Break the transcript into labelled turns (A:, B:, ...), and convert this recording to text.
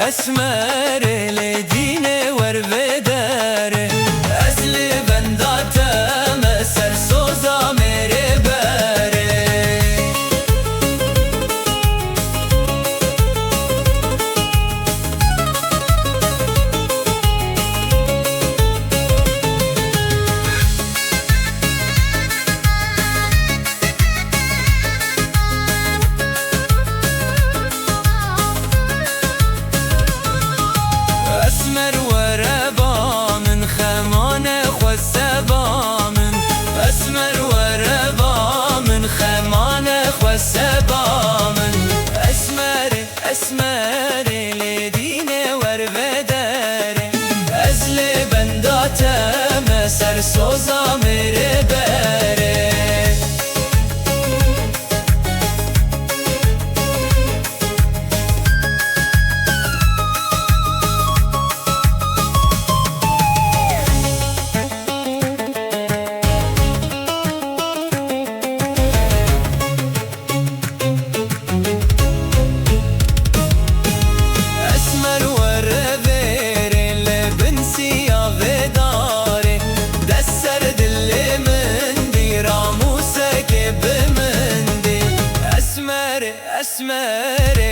A: اسمر لدینه ور بدره ازلی بنداتم سر سوزا میره بره اسمر وربا من خمان خوسبا من اسمر وربا من خمان خوسبا من اسمر لدینه ور بدره ازلی بنداتم سر سوزا میره بره اسمر